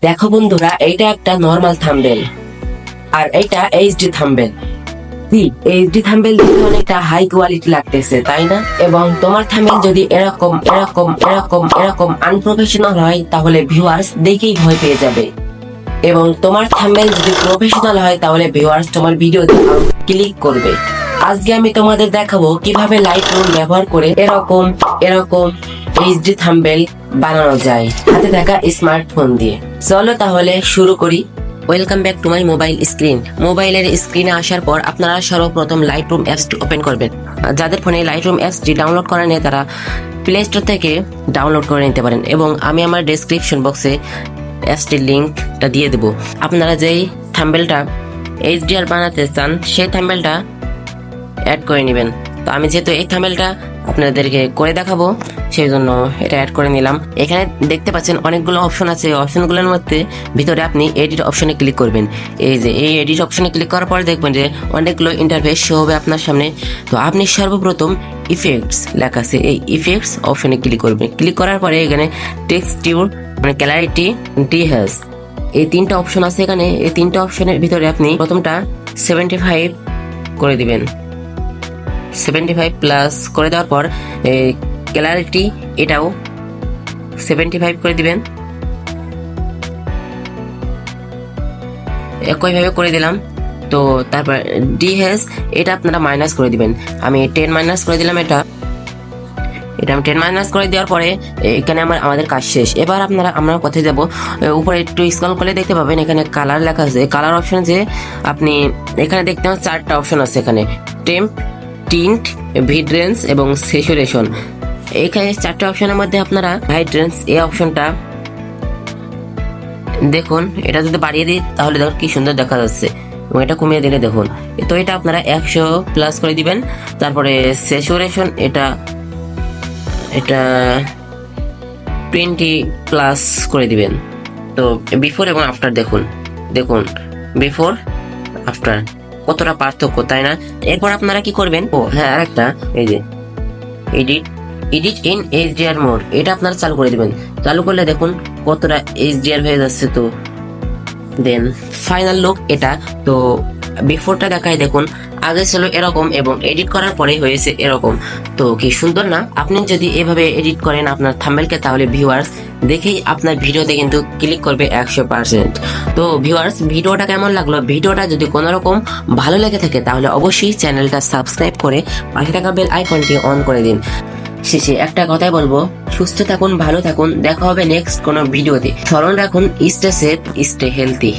দেখো বন্ধুরা, এইটা একটা নর্মাল থাম্বনেল আর এইটা এইচডি থাম্বনেল। এইচডি থাম্বনেল দেখতে অনেকটা হাই কোয়ালিটি লাগতেছে, তাই না? এবং তোমার থাম্বনেল যদি এরকম এরকম এরকম এরকম আনপ্রফেশনাল হয় তাহলে ভিউয়ার্স দেখেই ভয় পেয়ে যাবে। এবং তোমার থাম্বনেল যদি প্রফেশনাল হয় তাহলে ভিউয়ার্স তোমার ভিডিওতে ক্লিক করবে। আজকে আমি তোমাদের দেখাবো কিভাবে লাইটরুম ব্যবহার করে এরকম এরকম এইচডি থাম্বনেল বানানো যায় হাতে থাকা স্মার্টফোন দিয়ে। চলো তাহলে শুরু করি। Welcome back to my mobile screen. মোবাইলের স্ক্রিনে আসার পর আপনারা সর্বপ্রথম লাইটরুম অ্যাপসটি ওপেন করবেন। যাদের ফোনে লাইটরুম অ্যাপসটি ডাউনলোড করা নেই তারা প্লে স্টোর থেকে ডাউনলোড করে নিতে পারেন এবং আমি আমার ডেসক্রিপশন বক্সে অ্যাপসটির লিঙ্কটা দিয়ে দেবো। আপনারা যেই থাম্বনেলটা এইচডিআর বানাতে চান সেই থাম্বনেলটা অ্যাড করে নেবেন। তো আমি যেহেতু এই থাম্বনেলটা আপনাদেরকে করে দেখাবো সেই জন্য এটা অ্যাড করে নিলাম। এখানে দেখতে পাচ্ছেন অনেকগুলো অপশন আছে। অপশনগুলোর মধ্যে ভিতরে আপনি এডিট অপশনে ক্লিক করবেন। এই যে এই এডিট অপশনে ক্লিক করার পরে দেখবেন যে অনেকগুলো ইন্টারফেস শো হবে আপনার সামনে। তো আপনি সর্বপ্রথম ইফেক্টস লেখা আছে, এই ইফেক্টস অপশনে ক্লিক করবেন। ক্লিক করার পরে এখানে টেক্সটিউর মানে ক্ল্যারিটি ডিহ্যাজ এই তিনটা অপশন আছে। এখানে এই তিনটা অপশনের ভিতরে আপনি প্রথমটা 75 করে দিবেন। 75 প্লাস করে দেওয়ার পর ক্ল্যারিটি এটাও 75 করে দিবেন। একইভাবে করে দিলাম। তো তারপর ডিএস এটা আপনারা মাইনাস করে দিবেন। আমি 10 মাইনাস করে দিলাম। এটা আমি 10 মাইনাস করে দেওয়ার পরে এখানে আমাদের কাজ শেষ। এবার আমরা কোথায় যাব? উপরে একটু স্ক্রল করলে দেখতে পাবেন এখানে কালার লেখা আছে। কালার অপশন যে আপনি এখানে দেখতে পাবেন 4টা অপশন আছে এখানে, টেম্প, টিন্ট, ভিড্রেন্স এবং স্যাচুরেশন। এখানে 4টা অপশনের মধ্যে আপনারা ভাইব্রেন্স এই অপশনটা দেখুন। এটা যদি বাড়িয়ে দিই তাহলে দেখুন কি সুন্দর দেখা যাচ্ছে এবং এটা কমিয়ে দিলে দেখুন। তো এটা আপনারা 100 প্লাস করে দিবেন। তারপরে স্যাচুরেশন এটা 20 প্লাস করে দিবেন। তো বিফোর এবং আফটার দেখুন বিফোর আফটার কতটা পার্থক্য, তাই না? এরপর আপনারা কি করবেন? ও হ্যাঁ, আরেকটা এই যে এডিট ইন এইচডিআর মোড এটা আপনারা চালু করে দিবেন। চালু করলে দেখুন কতটা এইচডিআর হয়ে যাচ্ছে। তো দেন ফাইনাল লুক এটা। তো বিফোরটা দেখায় দেখুন, আগে ছিল এরকম এবং এডিট করার পরে হয়েছে এরকম। তো কি সুন্দর না? আপনি যদি এভাবে এডিট করেন আপনার থাম্বনেলকে তাহলে ভিউয়ার্স দেখেই আপনার ভিডিওতে কিন্তু ক্লিক করবে 100%। তো ভিউয়ার্স ভিডিওটা কেমন লাগলো? ভিডিওটা যদি কোনো রকম ভালো লেগে থাকে তাহলে অবশ্যই চ্যানেলটা সাবস্ক্রাইব করে পাশে থাকা বেল আইকনটি অন করে দিন। শেষে একটা কথাই বলবো, সুস্থ থাকুন, ভালো থাকুন, দেখা হবে নেক্সট কোনো ভিডিওতে। স্মরণ রাখুন, স্টে সেফ, স্টে হেলথি।